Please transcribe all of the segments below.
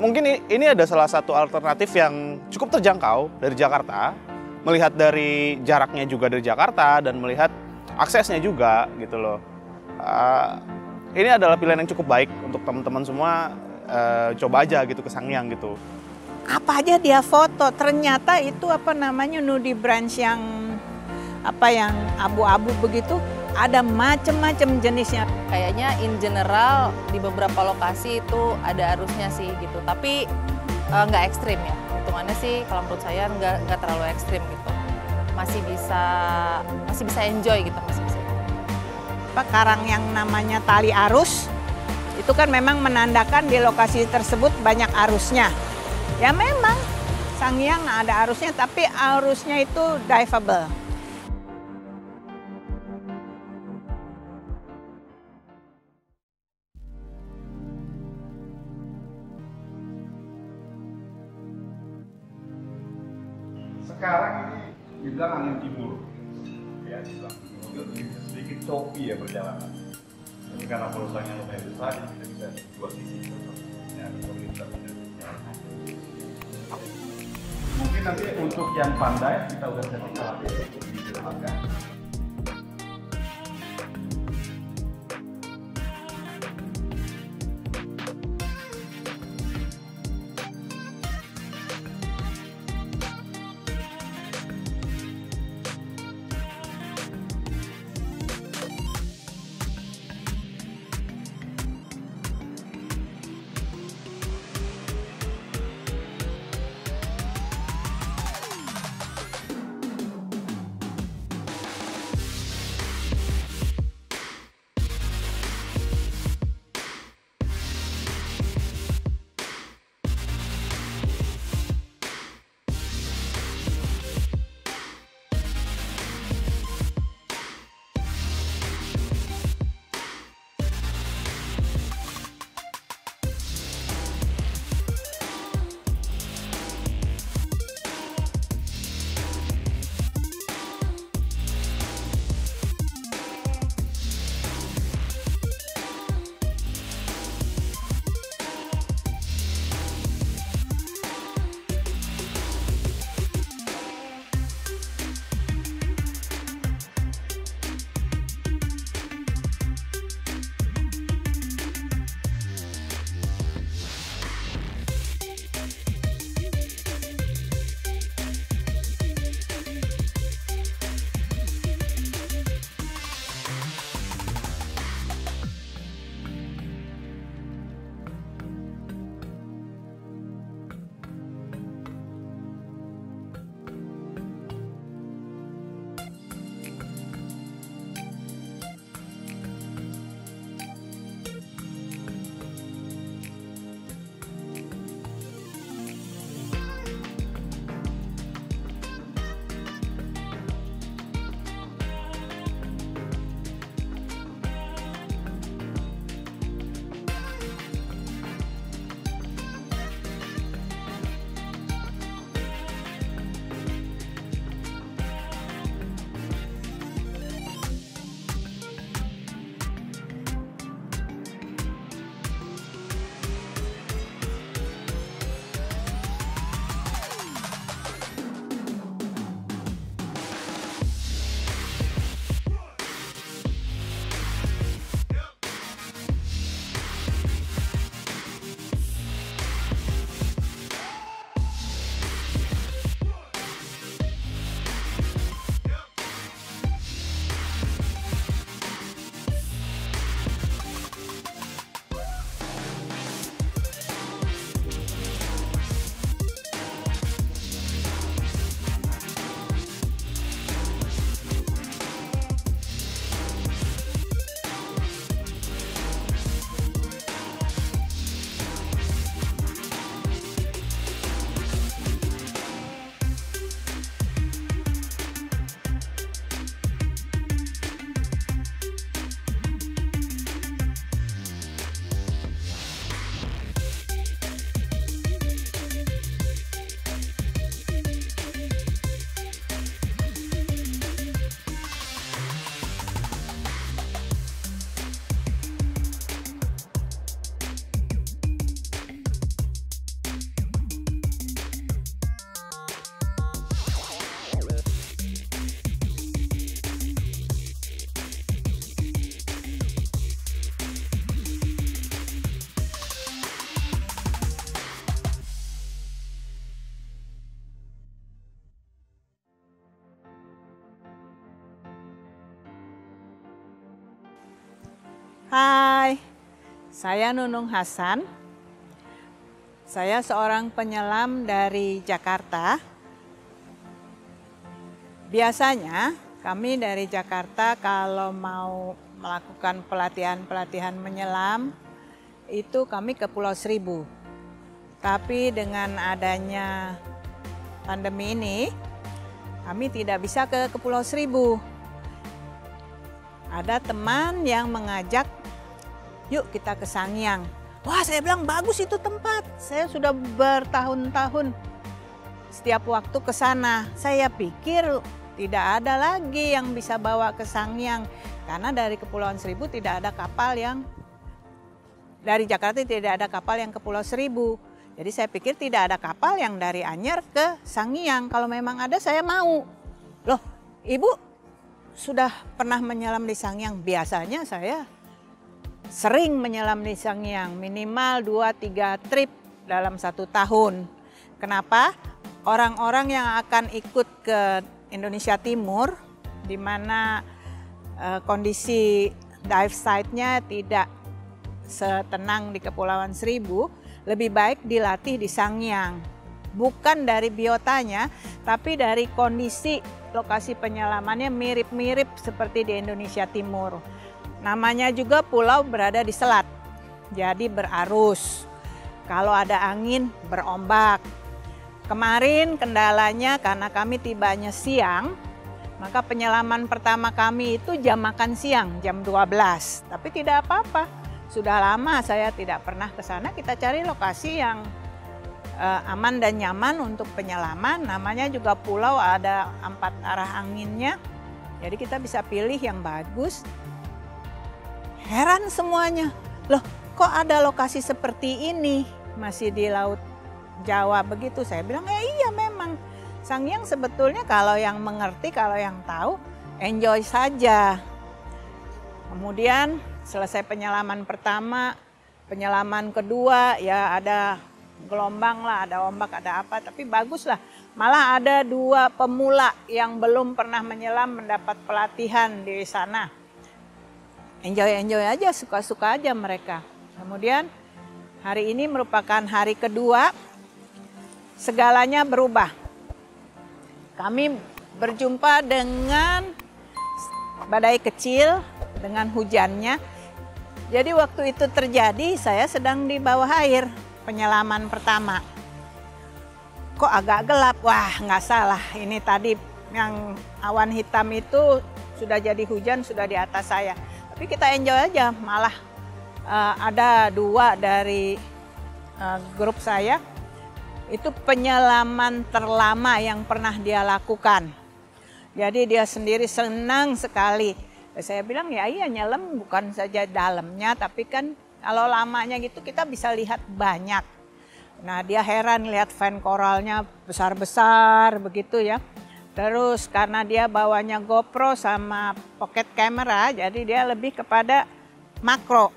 mungkin ini ada salah satu alternatif yang cukup terjangkau dari Jakarta, melihat dari jaraknya juga dari Jakarta dan melihat aksesnya juga gitu loh. Ini adalah pilihan yang cukup baik untuk teman-teman semua, coba aja gitu ke Sangiang gitu. Apa aja dia foto, ternyata itu apa namanya nudie branch yang abu-abu begitu, ada macam-macam jenisnya. Kayaknya in general di beberapa lokasi itu ada arusnya sih gitu, tapi nggak ekstrim ya. Hitungannya sih kalau menurut saya nggak terlalu ekstrim gitu. Masih bisa enjoy gitu, masih bisa. Karang yang namanya tali arus itu kan memang menandakan di lokasi tersebut banyak arusnya. Ya memang Sangiang ada arusnya, tapi arusnya itu diveable. Sekarang ini dibilang angin timur, ya dibilang sedikit choppy ya perjalanan. Tapi karena perusahaannya lumayan besar, kita bisa dua sisi. Ya, mungkin nanti untuk yang pandai kita udah setting alatnya untuk disederhanakan. Hai, saya Nunung Hasan. Saya seorang penyelam dari Jakarta. Biasanya kami dari Jakarta kalau mau melakukan pelatihan menyelam itu kami ke Pulau Seribu. Tapi dengan adanya pandemi ini kami tidak bisa ke Pulau Seribu. Ada teman yang mengajak, yuk kita ke Sangiang. Wah, saya bilang bagus itu tempat. Saya sudah bertahun-tahun setiap waktu ke sana. Saya pikir tidak ada lagi yang bisa bawa ke Sangiang. Karena dari Kepulauan Seribu tidak ada kapal yang, dari Jakarta tidak ada kapal yang ke Pulau Seribu. Jadi saya pikir tidak ada kapal yang dari Anyer ke Sangiang. Kalau memang ada saya mau. Loh, Ibu sudah pernah menyelam di Sangiang? Biasanya saya sering menyelam di Sangiang, minimal 2-3 trip dalam 1 tahun. Kenapa? Orang-orang yang akan ikut ke Indonesia Timur, di mana kondisi dive site-nya tidak setenang di Kepulauan Seribu, lebih baik dilatih di Sangiang. Bukan dari biotanya, tapi dari kondisi lokasi penyelamannya mirip-mirip seperti di Indonesia Timur. Namanya juga pulau berada di selat, jadi berarus. Kalau ada angin, berombak. Kemarin kendalanya karena kami tibanya siang, maka penyelaman pertama kami itu jam makan siang, jam 12. Tapi tidak apa-apa, sudah lama saya tidak pernah ke sana. Kita cari lokasi yang aman dan nyaman untuk penyelaman. Namanya juga pulau ada 4 arah anginnya. Jadi kita bisa pilih yang bagus. Heran semuanya. Loh, kok ada lokasi seperti ini masih di Laut Jawa begitu? Saya bilang, ya iya memang. Sangiang sebetulnya kalau yang mengerti, kalau yang tahu, enjoy saja. Kemudian selesai penyelaman pertama, penyelaman kedua ya ada gelombang lah, ada ombak, ada apa, tapi bagus lah. Malah ada 2 pemula yang belum pernah menyelam mendapat pelatihan di sana. Enjoy aja, suka-suka aja mereka. Kemudian hari ini merupakan hari kedua, segalanya berubah. Kami berjumpa dengan badai kecil, dengan hujannya. Jadi waktu itu terjadi, saya sedang di bawah air. Penyelaman pertama, kok agak gelap? Wah, nggak salah, ini tadi yang awan hitam itu sudah jadi hujan, sudah di atas saya. Tapi kita enjoy aja, malah ada 2 dari grup saya, itu penyelaman terlama yang pernah dia lakukan. Jadi dia sendiri senang sekali. Saya bilang ya iya, nyelam bukan saja dalamnya, tapi kan kalau lamanya gitu kita bisa lihat banyak. Nah dia heran lihat fan koralnya besar-besar begitu ya. Terus karena dia bawanya GoPro sama pocket camera, jadi dia lebih kepada makro.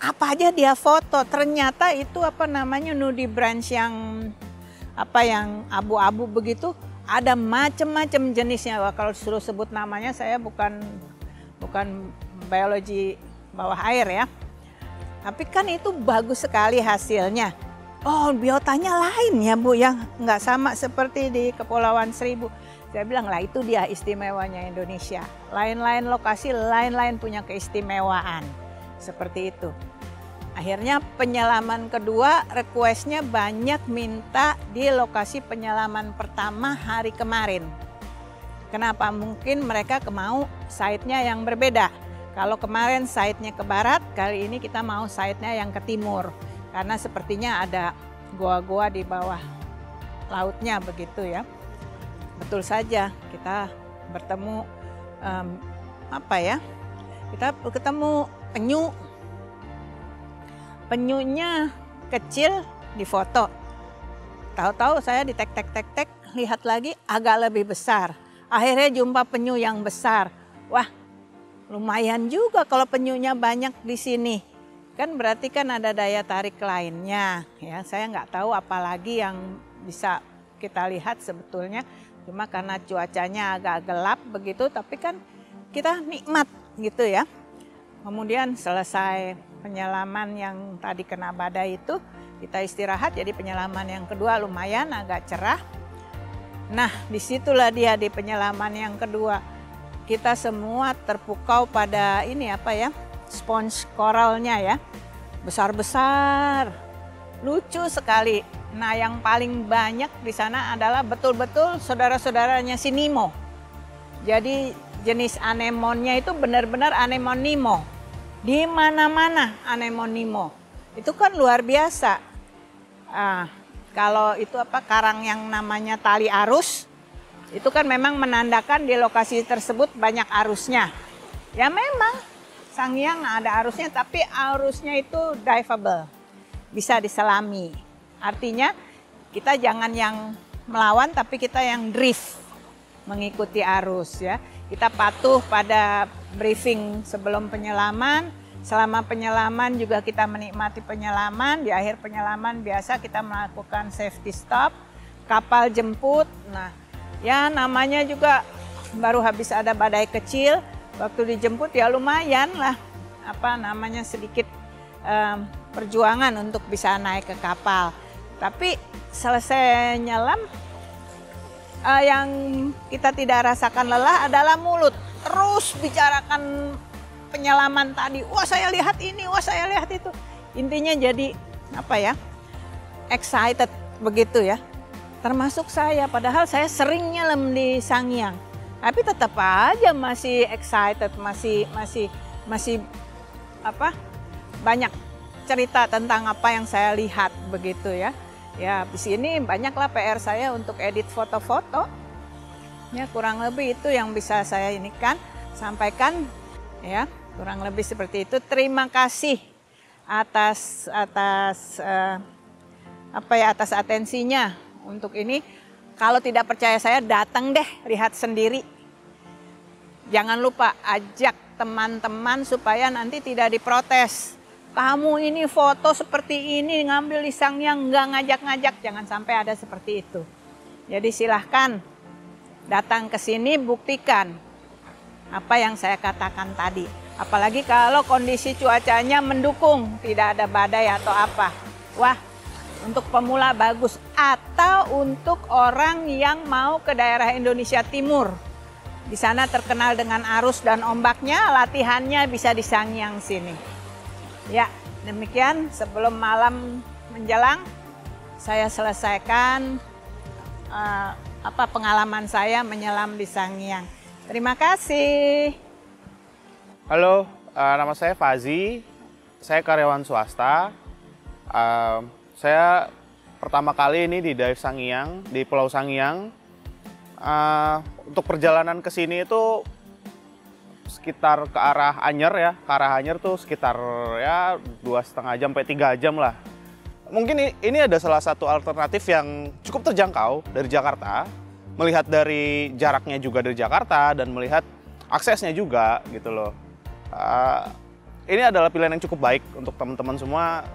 Apa aja dia foto, ternyata itu apa namanya nudibranch yang apa yang abu-abu begitu, ada macam-macam jenisnya. Wah, kalau suruh sebut namanya saya bukan biologi bawah air ya. Tapi kan itu bagus sekali hasilnya. Oh, biotanya lain ya Bu, yang nggak sama seperti di Kepulauan Seribu. Saya bilang lah itu dia istimewanya Indonesia. Lain-lain lokasi, lain-lain punya keistimewaan. Seperti itu. Akhirnya penyelaman kedua requestnya banyak minta di lokasi penyelaman pertama hari kemarin. Kenapa? Mungkin mereka mau site-nya yang berbeda. Kalau kemarin site-nya ke barat, kali ini kita mau site-nya yang ke timur. Karena sepertinya ada goa-goa di bawah lautnya begitu ya. Betul saja, kita bertemu kita ketemu penyu. Penyunya kecil di foto. Tahu-tahu saya di tek, lihat lagi agak lebih besar. Akhirnya jumpa penyu yang besar. Wah, lumayan juga kalau penyunya banyak di sini. Kan berarti kan ada daya tarik lainnya. Ya, saya nggak tahu apalagi yang bisa kita lihat sebetulnya. Cuma karena cuacanya agak gelap begitu, tapi kan kita nikmat gitu ya. Kemudian selesai penyelaman yang tadi kena badai itu, kita istirahat, jadi penyelaman yang kedua lumayan agak cerah. Nah, disitulah dia di penyelaman yang kedua. Kita semua terpukau pada ini sponge koralnya ya. Besar-besar, lucu sekali. Nah, yang paling banyak di sana adalah betul-betul saudara-saudaranya si Nemo. Jadi jenis anemonnya itu benar-benar anemon Nemo. Di mana-mana anemon Nemo. Itu kan luar biasa. Kalau itu karang yang namanya tali arus, itu kan memang menandakan di lokasi tersebut banyak arusnya. Ya memang, Sangiang ada arusnya, tapi arusnya itu diveable, bisa diselami. Artinya kita jangan yang melawan, tapi kita yang drift, mengikuti arus ya. Kita patuh pada briefing sebelum penyelaman, selama penyelaman juga kita menikmati penyelaman. Di akhir penyelaman biasa kita melakukan safety stop, kapal jemput. Nah, ya namanya juga baru habis ada badai kecil, waktu dijemput ya lumayan lah, sedikit perjuangan untuk bisa naik ke kapal. Tapi selesai nyelam, yang kita tidak rasakan lelah adalah mulut. Terus bicarakan penyelaman tadi, wah saya lihat ini, wah saya lihat itu. Intinya jadi excited begitu ya. Termasuk saya, padahal saya sering nyelam di Sangiang. Tapi tetap aja masih excited, masih banyak cerita tentang apa yang saya lihat begitu ya. Ya, di sini banyaklah PR saya untuk edit foto-foto. Ya, kurang lebih itu yang bisa saya sampaikan ya, kurang lebih seperti itu. Terima kasih atas atensinya untuk ini. Kalau tidak percaya saya, datang deh, lihat sendiri. Jangan lupa ajak teman-teman supaya nanti tidak diprotes. Kamu ini foto seperti ini, ngambil di Sangiang, nggak ngajak-ngajak, jangan sampai ada seperti itu. Jadi silahkan datang ke sini, buktikan apa yang saya katakan tadi. Apalagi kalau kondisi cuacanya mendukung, tidak ada badai atau apa. Wah, untuk pemula bagus. Atau untuk orang yang mau ke daerah Indonesia Timur. Di sana terkenal dengan arus dan ombaknya, latihannya bisa di Sangiang sini. Ya, demikian sebelum malam menjelang, saya selesaikan pengalaman saya menyelam di Sangiang. Terima kasih. Halo, nama saya Fazi, saya karyawan swasta. Saya pertama kali ini di Dive Sangiang, di Pulau Sangiang. Untuk perjalanan ke sini itu sekitar ke arah Anyer ya, ke arah Anyer tuh sekitar ya 2,5 jam sampai 3 jam lah. Mungkin ini ada salah satu alternatif yang cukup terjangkau dari Jakarta, melihat dari jaraknya juga dari Jakarta dan melihat aksesnya juga gitu loh. Ini adalah pilihan yang cukup baik untuk teman-teman semua,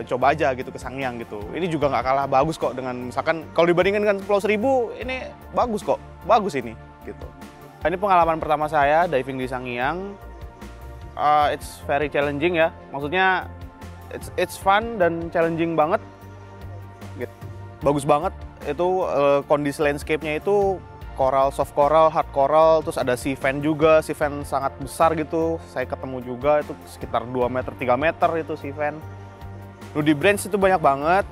coba aja gitu ke Sangiang gitu. Ini juga nggak kalah bagus kok dengan misalkan kalau dibandingkan dengan Pulau Seribu, ini bagus kok, bagus ini gitu. Ini pengalaman pertama saya diving di Sangiang. It's very challenging ya. Maksudnya it's fun dan challenging banget. Gitu. Bagus banget. Itu kondisi landscape-nya itu coral, soft coral, hard coral, terus ada sea fan juga. Sea fan sangat besar gitu. Saya ketemu juga itu sekitar 2 meter, 3 meter itu sea fan. Nudibranch itu banyak banget.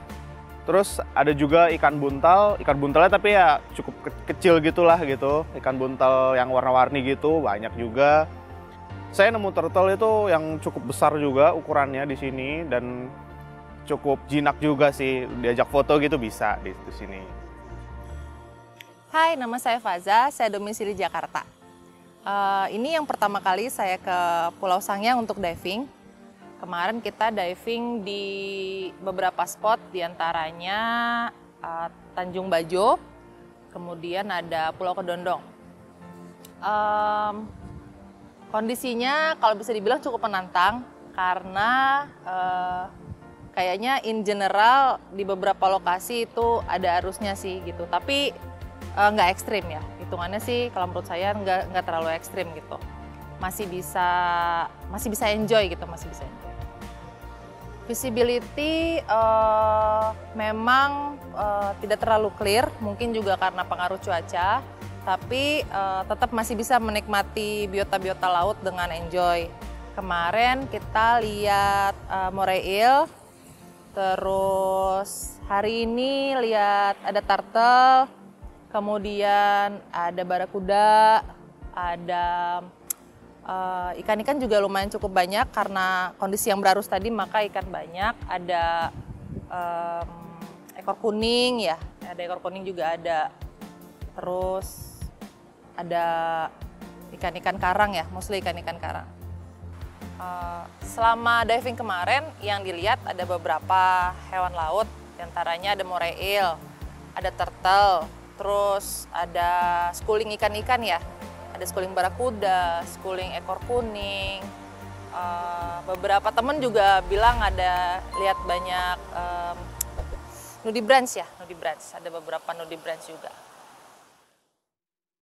Terus ada juga ikan buntalnya tapi ya cukup kecil gitulah gitu. Ikan buntal yang warna-warni gitu banyak juga. Saya nemu turtle itu yang cukup besar juga ukurannya di sini dan cukup jinak juga sih, diajak foto gitu bisa di sini. Hai, nama saya Faza, saya domisili Jakarta. Ini yang pertama kali saya ke Pulau Sangiang untuk diving. Kemarin kita diving di beberapa spot, diantaranya Tanjung Bajo, kemudian ada Pulau Kedondong. Kondisinya kalau bisa dibilang cukup menantang karena kayaknya in general di beberapa lokasi itu ada arusnya sih gitu. Tapi nggak ekstrim ya, hitungannya sih kalau menurut saya nggak terlalu ekstrim gitu. masih bisa enjoy gitu, masih bisa enjoy. Visibility memang tidak terlalu clear, mungkin juga karena pengaruh cuaca, tapi tetap masih bisa menikmati biota-biota laut dengan enjoy. Kemarin kita lihat moray eel, terus hari ini lihat ada turtle, kemudian ada barakuda, ada ikan-ikan juga lumayan cukup banyak karena kondisi yang berarus tadi, maka ikan banyak. Ada ekor kuning ya, ada ekor kuning juga ada. Terus ada ikan-ikan karang ya, mostly ikan-ikan karang. Selama diving kemarin yang dilihat ada beberapa hewan laut, diantaranya ada moray eel, ada turtle, terus ada schooling ikan-ikan ya. Ada schooling barakuda, schooling ekor kuning. Beberapa temen juga bilang ada lihat banyak nudibranch ya, nudibranch. Ada beberapa nudibranch juga.